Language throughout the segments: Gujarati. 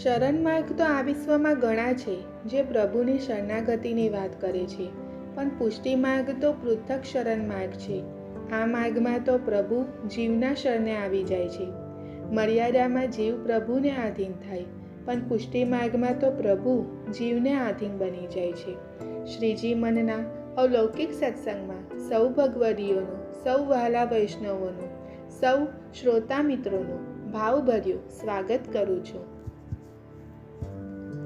શરણ માર્ગ તો આ વિશ્વમાં ઘણા છે જે પ્રભુની શરણાગતિની વાત કરે છે, પણ પુષ્ટિ માર્ગ તો પૃથક શરણ માર્ગ છે. આ માર્ગમાં તો પ્રભુ જીવના શરણે આવી જાય છે. મર્યાદામાં જીવ પ્રભુને આધીન થાય, પણ પુષ્ટિ માર્ગમાં તો પ્રભુ જીવને આધીન બની જાય છે. શ્રીજી મનના અલૌકિક સત્સંગમાં સૌ ભગવદીઓનું, સૌ વહાલા વૈષ્ણવોનું, સૌ શ્રોતા મિત્રોનું ભાવભર્યું સ્વાગત કરું છું.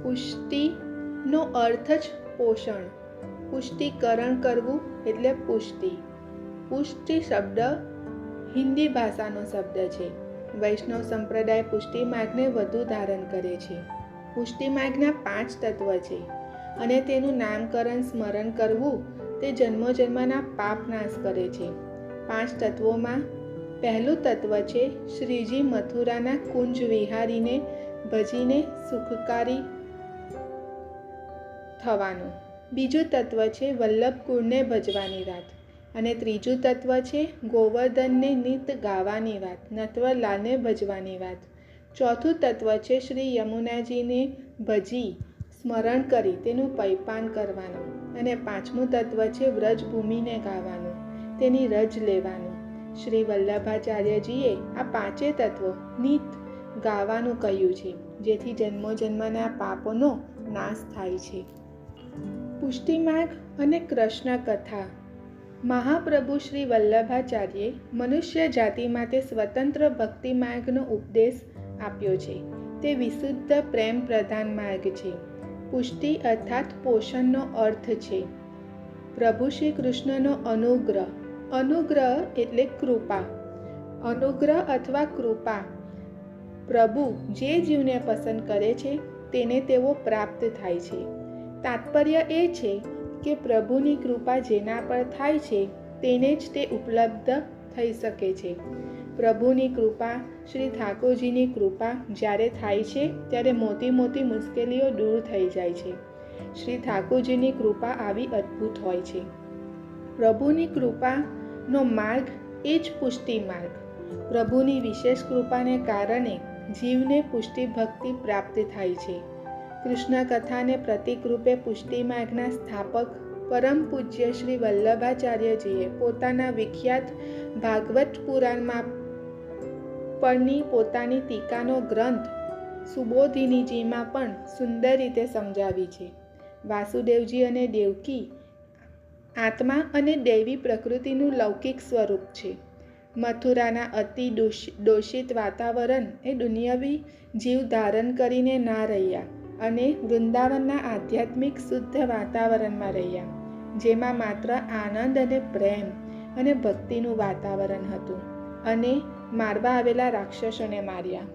પુષ્ટિનો અર્થ જ પોષણ, પુષ્ટિકરણ કરવું એટલે પુષ્ટિ. પુષ્ટિ શબ્દ હિન્દી ભાષાનો શબ્દ છે. વૈષ્ણવ સંપ્રદાય પુષ્ટિ માર્ગને વધુ ધારણ કરે છે. પુષ્ટિ માર્ગના 5 તત્વ છે અને તેનું નામકરણ સ્મરણ કરવું તે જન્મોજન્મના પાપ નાશ કરે છે. 5 તત્વોમાં પહેલું તત્વ છે શ્રીજી મથુરાના કુંજ વિહારીને ભજીને સુખકારી થવાનું. બીજું તત્વ છે વલ્લભ કુળને ભજવાની વાત અને ત્રીજું તત્વ છે ગોવર્ધનને નિત ગાવાની વાત, નટવરલાલને ભજવાની વાત. ચોથું તત્વ છે શ્રી યમુનાજીને ભજી સ્મરણ કરી તેનું પૈપાન કરવાનું અને 5મું તત્વ છે વ્રજભૂમિને ગાવાનું, તેની રજ લેવાનું. શ્રી વલ્લભાચાર્યજીએ આ 5 તત્વો નિત ગાવાનું કહ્યું છે, જેથી જન્મો જન્મના પાપોનો નાશ થાય છે. પુષ્ટિ માર્ગ અને કૃષ્ણ કથા. મહાપ્રભુ શ્રી વલ્લભાચાર્યે મનુષ્ય જાતિ માટે સ્વતંત્ર ભક્તિ માર્ગનો ઉપદેશ આપ્યો છે. તે વિશુદ્ધ પ્રેમ પ્રધાન માર્ગ છે. પુષ્ટિ અર્થાત પોષણનો અર્થ છે પ્રભુ શ્રી કૃષ્ણનો અનુગ્રહ. અનુગ્રહ એટલે કૃપા. અનુગ્રહ અથવા કૃપા પ્રભુ જે જીવને પસંદ કરે છે તેને તેઓ પ્રાપ્ત થાય છે. તાત્પર્ય એ છે કે પ્રભુની કૃપા જેના પર થાય છે તેને જ તે ઉપલબ્ધ થઈ શકે છે. પ્રભુની કૃપા, શ્રી ઠાકોરજીની કૃપા જ્યારે થાય છે ત્યારે મોટી મોટી મુશ્કેલીઓ દૂર થઈ જાય છે. શ્રી ઠાકોરજીની કૃપા આવી અદ્ભુત હોય છે. પ્રભુની કૃપાનો માર્ગ એ જ પુષ્ટિ માર્ગ. પ્રભુની વિશેષ કૃપાને કારણે જીવને પુષ્ટિ ભક્તિ પ્રાપ્ત થાય છે. કૃષ્ણ કથાને પ્રતીક રૂપે પુષ્ટિ માર્ગના સ્થાપક પરમ પૂજ્ય શ્રી વલ્લભાચાર્યજીએ પોતાના વિખ્યાત ભાગવત પુરાણમાં પરની પોતાની ટીકાનો ગ્રંથ સુબોધિનીજીમાં પણ સુંદર રીતે સમજાવી છે. વાસુદેવજી અને દેવકી આત્મા અને દૈવી પ્રકૃતિનું લૌકિક સ્વરૂપ છે. મથુરાના અતિ દોષિત વાતાવરણ એ દુનિયાવી જીવ ધારણ કરીને ના રહ્યા અને વૃંદાવનના આધ્યાત્મિક શુદ્ધ વાતાવરણમાં રહ્યા, જેમાં માત્ર આનંદ અને પ્રેમ અને ભક્તિનું વાતાવરણ હતું, અને મારવા આવેલા રાક્ષસોને માર્યા.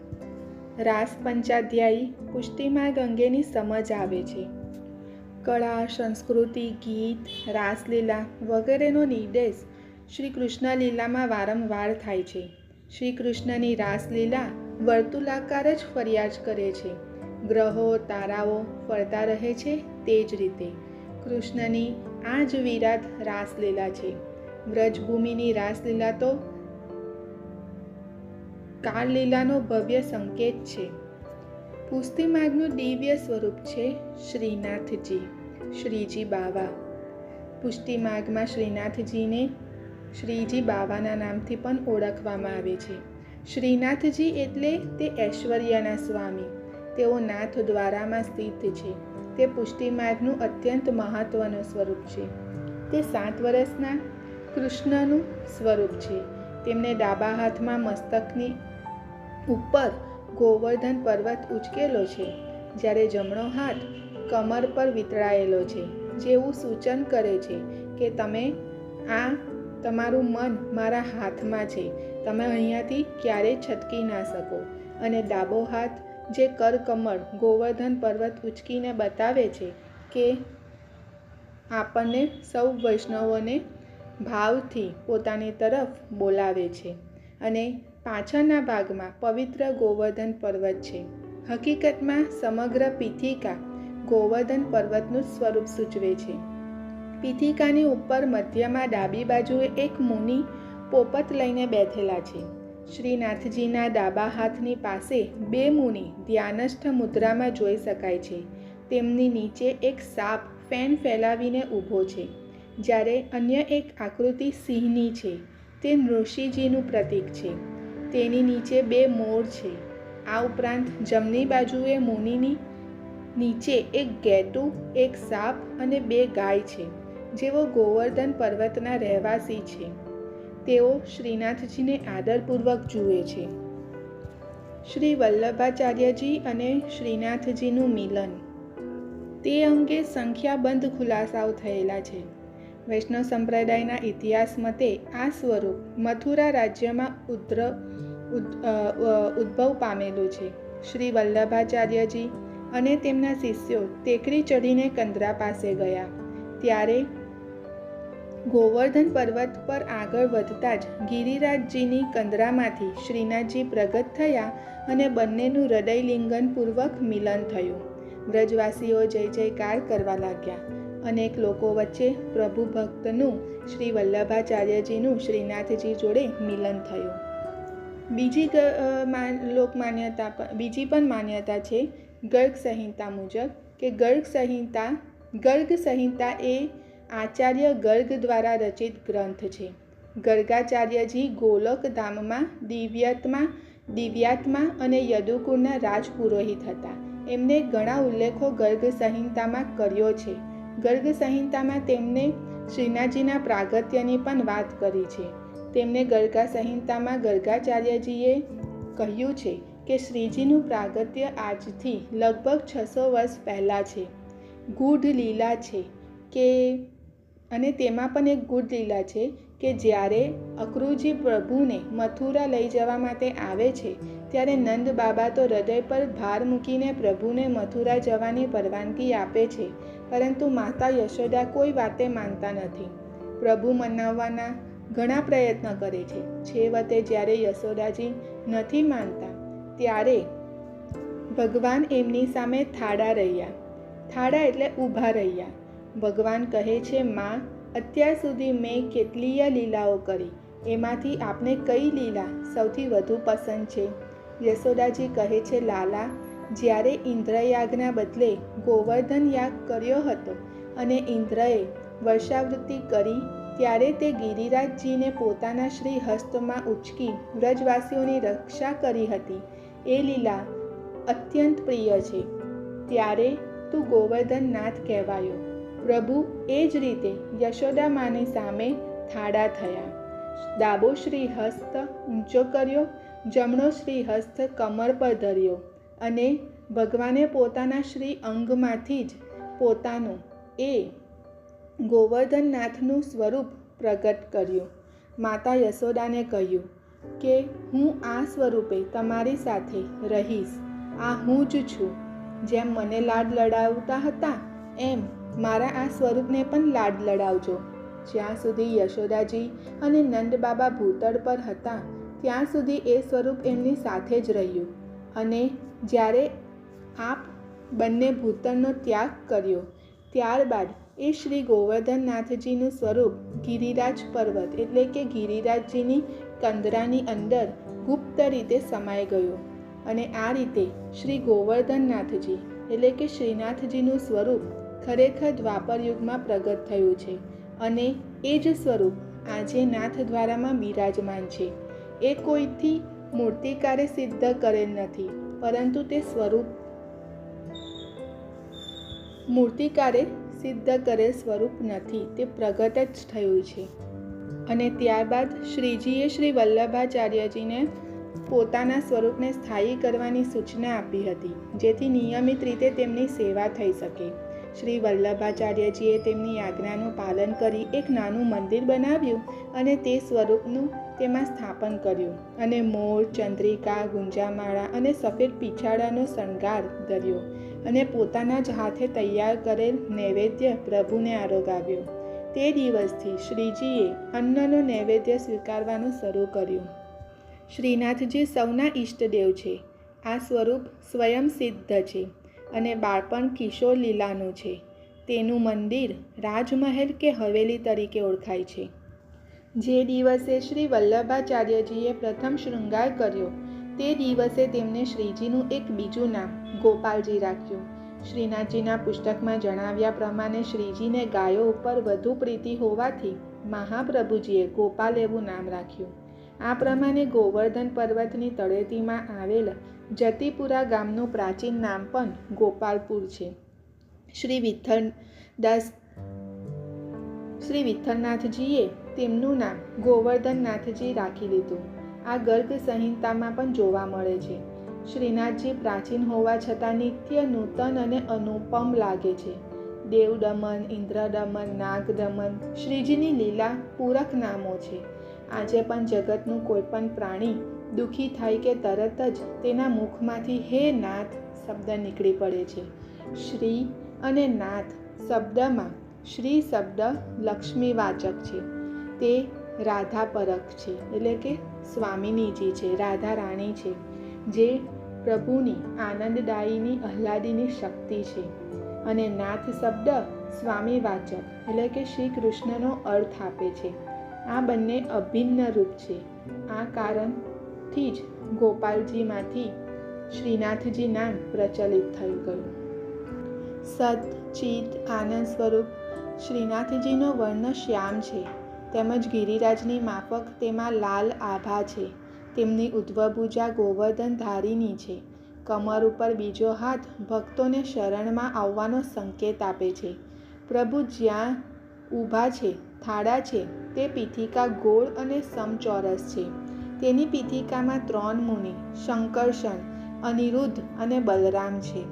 રાસ પંચાધ્યાયી પુષ્ટિ માર્ગ અંગેની સમજ આવે છે. કળા, સંસ્કૃતિ, ગીત, રાસલીલા વગેરેનો નિર્દેશ શ્રી કૃષ્ણ લીલામાં વારંવાર થાય છે. શ્રી કૃષ્ણની રાસલીલા વર્તુળાકાર જ ફરિયાદ કરે છે. ગ્રહો, તારાઓ ફરતા રહે છે તે જ રીતે કૃષ્ણની આ જ વિરાટ રાસલીલા છે. વ્રજભૂમિની રાસલીલા તો કાળલીલાનો ભવ્ય સંકેત છે. પુષ્ટિ માર્ગનું દિવ્ય સ્વરૂપ છે શ્રીનાથજી, શ્રીજી બાવા. પુષ્ટિ માર્ગમાં શ્રીનાથજીને શ્રીજી બાવાના નામથી પણ ઓળખવામાં આવે છે. શ્રીનાથજી એટલે તે ઐશ્વર્યના સ્વામી. તેઓ નાથ દ્વારામાં સ્થિત છે. તે પુષ્ટિ માર્ગનું અત્યંત મહત્વનું સ્વરૂપ છે. તે 7 વર્ષના કૃષ્ણનું સ્વરૂપ છે. તેમને ડાબા હાથમાં મસ્તકની ઉપર ગોવર્ધન પર્વત ઉચકેલો છે, જ્યારે જમણો હાથ કમર પર વિતળાયેલો છે, જેવું સૂચન કરે છે કે તમારું મન મારા હાથમાં છે, તમે અહીંયાથી ક્યારેય છટકી ના શકો. અને ડાબો હાથ જે કરકમળ ગોવર્ધન પર્વત ઉચકીને બતાવે છે કે આપણને સૌ વૈષ્ણવોને ભાવથી પોતાની તરફ બોલાવે છે. અને પાછળના ભાગમાં પવિત્ર ગોવર્ધન પર્વત છે. હકીકતમાં સમગ્ર પીઠિકા ગોવર્ધન પર્વતનું સ્વરૂપ સૂચવે છે. પીઠિકાની ઉપર મધ્યમાં ડાબી બાજુએ એક મુનિ પોપટ લઈને બેઠેલા છે. શ્રીનાથજીના ડાબા હાથની પાસે 2 મુનિ ધ્યાનસ્થ મુદ્રામાં જોઈ શકાય છે. તેમની નીચે એક સાપ ફેણ ફેલાવીને ઊભો છે, જ્યારે અન્ય એક આકૃતિ સિંહની છે. તે ઋષિજીનું પ્રતીક છે. તેની નીચે 2 મોર છે. આ ઉપરાંત જમણી બાજુએ મુનિની નીચે એક ગેટું, એક સાપ અને 2 ગાય છે, જેઓ ગોવર્ધન પર્વતના રહેવાસી છે. તેઓ શ્રીનાથજીને આદરપૂર્વક જુએ છે. શ્રી વલ્લભાચાર્યજી અને શ્રીનાથજીનું મિલન. તે અંગે સંખ્યાબંધ ખુલાસાઓ થયેલા છે. વૈષ્ણવ સંપ્રદાયના ઇતિહાસ મતે આ સ્વરૂપ મથુરા રાજ્યમાં ઉદ્ભવ પામેલું છે. શ્રી વલ્લભાચાર્યજી અને તેમના શિષ્યો ટેકરી ચઢીને કંદરા પાસે ગયા. ત્યારે ગોવર્ધન પર્વત પર આગળ વધતા જ ગિરિરાજજીની કંદરામાંથી શ્રીનાથજી પ્રગટ થયા અને બંનેનું હૃદયલિંગનપૂર્વક મિલન થયું. વ્રજવાસીઓ જય જયકાર કરવા લાગ્યા. અનેક લોકો વચ્ચે પ્રભુ ભક્તનું શ્રી વલ્લભાચાર્યજીનું શ્રીનાથજી જોડે મિલન થયું. બીજી પણ માન્યતા છે ગર્ગ સંહિતા મુજબ કે ગર્ગ સંહિતા એ આચાર્ય ગર્ગ દ્વારા રચિત ગ્રંથ છે. ગર્ગાચાર્યજી ગોલોક ધામમાં દિવ્યાત્મા અને યદુકુળના રાજપુરોહિત હતા. એમને ઘણા ઉલ્લેખો ગર્ગ સંહિતામાં કર્યો છે. ગર્ગ સંહિતામાં તેમને શ્રીનાથજીના પ્રાગટ્યની પણ વાત કરી છે. તેમને ગર્ગા સંહિતામાં ગર્ગાચાર્યજીએ કહ્યું છે કે શ્રીજીનું પ્રાગટ્ય આજથી લગભગ 600 વર્ષ પહેલાં છે. ગૂઢ લીલા છે કે અને તેમાં પણ એક ગૂઢ લીલા છે કે જ્યારે અક્રૂરજી પ્રભુને મથુરા લઈ જવા માટે આવે છે, ત્યારે નંદ બાબા તો હૃદય પર ભાર મૂકીને પ્રભુને મથુરા જવાની પરવાનગી આપે છે, પરંતુ માતા યશોદા કોઈ વાતે માનતા નથી. પ્રભુ મનાવવાના ઘણા પ્રયત્ન કરે છે. છેવટે જ્યારે યશોદાજી નથી માનતા, ત્યારે ભગવાન એમની સામે થાળા રહ્યા. થાળા એટલે ઊભા રહ્યા. ભગવાન કહે છે, માં, અત્યાર સુધી મેં કેટલીય લીલાઓ કરી, એમાંથી આપને કઈ લીલા સૌથી વધુ પસંદ છે? યશોદાજી કહે છે, લાલા, જ્યારે ઇન્દ્રયાગના બદલે ગોવર્ધન યાગ કર્યો હતો અને ઇન્દ્રએ વર્ષાવૃત્તિ કરી, ત્યારે તે ગિરિરાજજીને પોતાના શ્રી હસ્તમાં ઉચકી વ્રજવાસીઓની રક્ષા કરી હતી. એ લીલા અત્યંત પ્રિય છે. ત્યારે તું ગોવર્ધન નાથ કહેવાયો. પ્રભુ એ જ રીતે યશોદા માની સામે થાળા થયા. ડાબો શ્રી હસ્ત ઊંચો કર્યો, જમણો શ્રી હસ્ત કમર પર ધર્યો અને ભગવાને પોતાના શ્રી અંગમાંથી જ પોતાનું એ ગોવર્ધનનાથનું સ્વરૂપ પ્રગટ કર્યું. માતા યશોદાને કહ્યું કે હું આ સ્વરૂપે તમારી સાથે રહીશ. આ હું જ છું. જેમ મને લાડ લડાવતા હતા, એમ મારા આ સ્વરૂપને પણ લાડ લડાવજો. જ્યાં સુધી યશોદાજી અને નંદ બાબા ભૂતળ પર હતા, ત્યાં સુધી એ સ્વરૂપ એમની સાથે જ રહ્યું. અને જ્યારે આપ બંને ભૂતળનો ત્યાગ કર્યો, ત્યારબાદ એ શ્રી ગોવર્ધનનાથજીનું સ્વરૂપ ગિરિરાજ પર્વત એટલે કે ગિરિરાજજીની કંદરાની અંદર ગુપ્ત રીતે સમાઈ ગયું. અને આ રીતે શ્રી ગોવર્ધનનાથજી એટલે કે શ્રીનાથજીનું સ્વરૂપ ખરેખર દ્વાપર યુગમાં પ્રગટ થયું છે. અને એ જ સ્વરૂપ આજે નાથદ્વારામાં બિરાજમાન છે. એ કોઈથી મૂર્તિકારે સિદ્ધ કરેલ નથી, પરંતુ તે સ્વરૂપ મૂર્તિકારે સિદ્ધ કરેલ સ્વરૂપ નથી, તે પ્રગટ જ થયું છે. અને ત્યારબાદ શ્રીજીએ શ્રી વલ્લભાચાર્યજીને પોતાના સ્વરૂપને સ્થાયી કરવાની સૂચના આપી હતી, જેથી નિયમિત રીતે તેમની સેવા થઈ શકે. શ્રી વલ્લભાચાર્યજીએ તેમની આજ્ઞાનું પાલન કરી એક નાનું મંદિર બનાવ્યું અને તે સ્વરૂપનું તેમાં સ્થાપન કર્યું. અને મોર, ચંદ્રિકા, ગુંજામાળા અને સફેદ પીછાડાનો શણગાર ધર્યો અને પોતાના જ હાથે તૈયાર કરેલ નૈવેદ્ય પ્રભુને આરોગાવ્યો. તે દિવસથી શ્રીજીએ અન્નનો નૈવેદ્ય સ્વીકારવાનું શરૂ કર્યું. શ્રીનાથજી સૌના ઈષ્ટદેવ છે. આ સ્વરૂપ સ્વયં સિદ્ધ છે અને બાળપણ કિશોર લીલાનું છે. તેનું મંદિર રાજમહેલ કે હવેલી તરીકે ઓળખાય છે. જે દિવસે શ્રી વલ્લભાચાર્યજીએ પ્રથમ શૃંગાર કર્યો તે દિવસે તેમને શ્રીજીનું એક બીજું નામ ગોપાલજી રાખ્યું. શ્રીનાથજીના પુસ્તકમાં જણાવ્યા પ્રમાણે શ્રીજીને ગાયો ઉપર વધુ પ્રીતિ હોવાથી મહાપ્રભુજીએ ગોપાલ એવું નામ રાખ્યું. આ પ્રમાણે ગોવર્ધન પર્વતની તળેટીમાં આવેલ જતીપુરા ગામનું પ્રાચીન નામ પણ ગોપાલપુર છે. શ્રી વિઠ્ઠલનાથજીએ તેમનું નામ ગોવર્ધનનાથજી રાખી લીધું. આ ગર્ગ સંહિતામાં પણ જોવા મળે છે. શ્રીનાથજી પ્રાચીન હોવા છતાં નિત્ય નૂતન અને અનુપમ લાગે છે. દેવદમન, ઇન્દ્રદમન, નાગદમન શ્રીજીની લીલા પૂરક નામો છે. આજે પણ જગતનું કોઈ પણ પ્રાણી દુઃખી થાય કે તરત જ તેના મુખમાંથી હે નાથ શબ્દ નીકળી પડે છે. શ્રી અને નાથ શબ્દમાં શ્રી શબ્દ લક્ષ્મીવાચક છે. તે રાધા પરખ છે, એટલે કે સ્વામિનીજી છે, રાધા રાણી છે, જે પ્રભુની આનંદદાયીની આહ્લાદીની શક્તિ છે. અને નાથ શબ્દ સ્વામીવાચક એટલે કે શ્રી કૃષ્ણનો અર્થ આપે છે. આ બંને અભિન્ન રૂપ છે. આ કારણથી જ ગોપાલજીમાંથી શ્રીનાથજી નામ પ્રચલિત થઈ ગયું. સત ચિત આનંદ સ્વરૂપ શ્રીનાથજીનો વર્ણ શ્યામ છે, તેમજ ગિરિરાજની માફક તેમાં લાલ આભા છે. તેમની ઉદ્ધવભુજા ગોવર્ધન ધારીની છે. કમર ઉપર બીજો હાથ ભક્તોને શરણમાં આવવાનો સંકેત આપે છે. પ્રભુ જ્યાં ઊભા છે, થાળા છે, તે પીઠિકા ગોળ અને સમચોરસ છે. તેની પીઠિકામાં 3 મુનિ શંકર્ષણ, અનિરુદ્ધ અને બલરામ છે.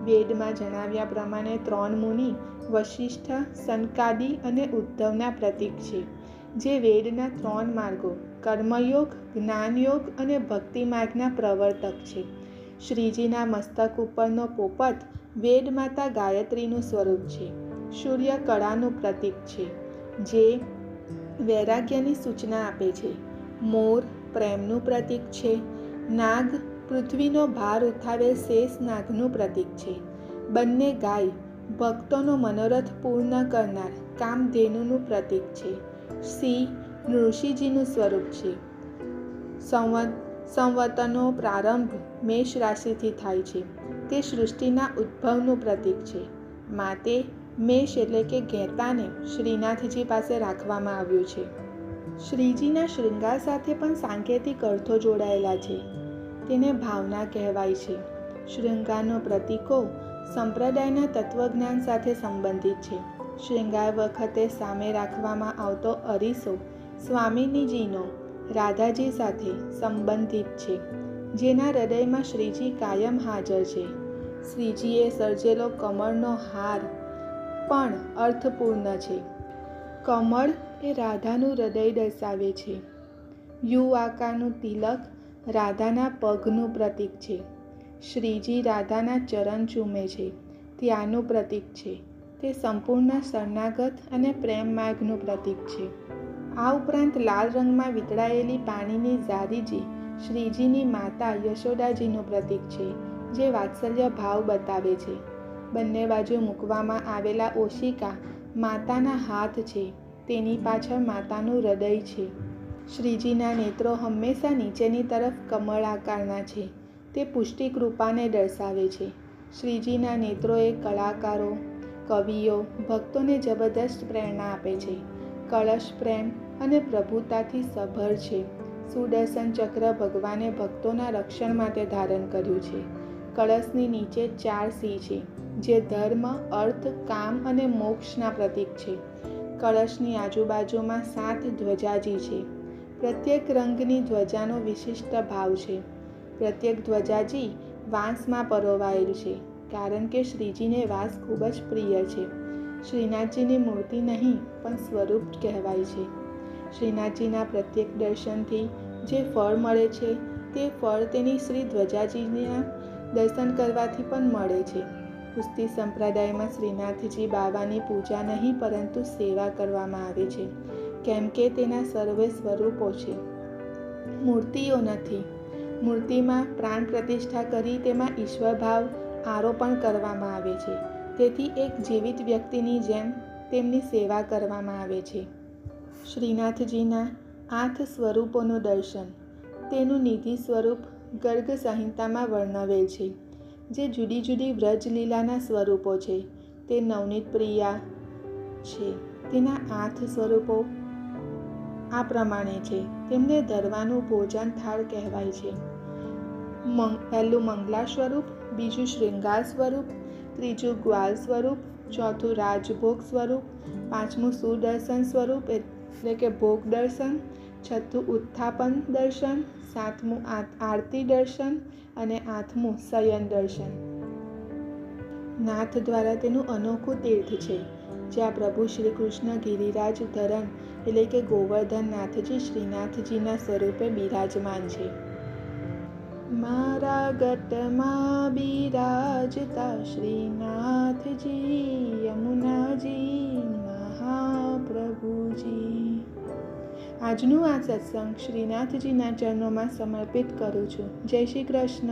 વેદમાં જણાવ્યા પ્રમાણે 3 મુનિ વશિષ્ઠ, સનકાદિ અને ઉદ્ધવના પ્રતીક છે, જે વેદના 3 માર્ગો કર્મયોગ, જ્ઞાનયોગ અને ભક્તિ માર્ગના પ્રવર્તક છે. શ્રીજીના મસ્તક ઉપરનો પોપટ વેદમાતા ગાયત્રીનું સ્વરૂપ છે. સૂર્ય કળાનું પ્રતીક છે, જે વૈરાગ્યની સૂચના આપે છે. મોર પ્રેમનું પ્રતીક છે. નાગ પૃથ્વીનો ભાર ઉઠાવેલ શેષ નાગનું પ્રતીક છે. બંને ગાય ભક્તોનો મનોરથ પૂર્ણ કરનાર કામધેનુનું પ્રતીક છે. સિંહ ઋષિજીનું સ્વરૂપ છે. સંવતનો પ્રારંભ મેષ રાશિથી થાય છે. તે સૃષ્ટિના ઉદ્ભવનું પ્રતીક છે. માટે મેષ એટલે કે ઘેટાને શ્રીનાથજી પાસે રાખવામાં આવ્યું છે. શ્રીજીના શૃંગાર સાથે પણ સાંકેતિક અર્થો જોડાયેલા છે. તેને ભાવના કહેવાય છે. શૃંગારનો પ્રતીકો સંપ્રદાયના તત્વજ્ઞાન સાથે સંબંધિત છે. શૃંગાર વખતે સામે રાખવામાં આવતો અરીસો સ્વામિનીજીનો રાધાજી સાથે સંબંધિત છે, જેના હૃદયમાં શ્રીજી કાયમ હાજર છે. શ્રીજીએ સર્જેલો કમળનો હાર પણ અર્થપૂર્ણ છે. કમળ એ રાધાનું હૃદય દર્શાવે છે. યુ આકારનું તિલક રાધાના પગનું પ્રતીક છે. શ્રીજી રાધાના ચરણ ચૂમે છે ત્યાંનું પ્રતીક છે. તે સંપૂર્ણ શરણાગત અને પ્રેમ માર્ગનું પ્રતીક છે. આ ઉપરાંત લાલ રંગમાં વીંટળાયેલી પાણીની ઝારીજી શ્રીજીની માતા યશોદાજીનું પ્રતીક છે, જે વાત્સલ્ય ભાવ બતાવે છે. બંને બાજુ મૂકવામાં આવેલા ઓશિકા માતાના હાથ છે. તેની પાછળ માતાનું હૃદય છે. શ્રીજીના નેત્રો હંમેશા નીચેની તરફ કમળ આકારના છે. તે પુષ્ટિ કૃપાને દર્શાવે છે. શ્રીજીના નેત્રોએ કલાકારો, કવિઓ, ભક્તોને જબરદસ્ત પ્રેરણા આપે છે. કળશ પ્રેમ અને પ્રભુતાથી સભર છે. સુદર્શન ચક્ર ભગવાને ભક્તોના રક્ષણ માટે ધારણ કર્યું છે. કળશની નીચે 4 સિંહ છે, જે ધર્મ, અર્થ, કામ અને મોક્ષના પ્રતીક છે. કળશની આજુબાજુમાં 7 ધ્વજાજી છે. પ્રત્યેક રંગની ધ્વજાનો વિશિષ્ટ ભાવ છે. પ્રત્યેક ધ્વજાજી વાંસમાં પરોવાયેલ છે, કારણ કે શ્રીજીને વાંસ ખૂબ જ પ્રિય છે. શ્રીનાથજીની મૂર્તિ નહીં પણ સ્વરૂપ કહેવાય છે. શ્રીનાથજીના પ્રત્યેક દર્શનથી જે ફળ મળે છે, તે ફળ તેની શ્રી ધ્વજાજીના દર્શન કરવાથી પણ મળે છે. કુસ્તી સંપ્રદાયમાં શ્રીનાથજી બાવાની પૂજા નહીં પરંતુ સેવા કરવામાં આવે છે, કેમ કે તેના સર્વે સ્વરૂપો છે, મૂર્તિઓ નથી. મૂર્તિમાં પ્રાણ પ્રતિષ્ઠા કરી તેમાં ઈશ્વરભાવ આરોપણ કરવામાં આવે છે. તેથી એક જીવિત વ્યક્તિની જેમ તેમની સેવા કરવામાં આવે છે. શ્રીનાથજીના 8 સ્વરૂપોનું દર્શન. તેનું નિધિ સ્વરૂપ ગર્ગ સંહિતામાં વર્ણવેલ છે, જે જુદી જુદી વ્રજલીલાના સ્વરૂપો છે. તે નવનીત પ્રિયા છે. તેના 8 સ્વરૂપો આ પ્રમાણે છે. તેમને ધરવાનું ભોજન થાળ કહેવાય છે. પહેલું મંગલા સ્વરૂપ, બીજું શૃંગાર સ્વરૂપ, ત્રીજું ગ્વાલ સ્વરૂપ, ચોથું રાજભોગ સ્વરૂપ, પાંચમું સુદર્શન સ્વરૂપ એટલે કે ભોગ દર્શન, છઠ્ઠું ઉત્થાપન દર્શન, સાતમું આરતી દર્શન અને આઠમું શયન દર્શન. નાથ દ્વારા તેનું અનોખું તીર્થ છે, જ્યાં પ્રભુ શ્રી કૃષ્ણ ગિરિરાજ ધરણ એટલે કે ગોવર્ધન નાથજી શ્રીનાથજીના સ્વરૂપે બિરાજમાન છે. મારા ગટમાં બિરાજતા શ્રીનાથજી, યમુનાજી મહાપ્રભુજી. આજનું આ સત્સંગ શ્રીનાથજીના ચરણોમાં સમર્પિત કરું છું. જય શ્રી કૃષ્ણ.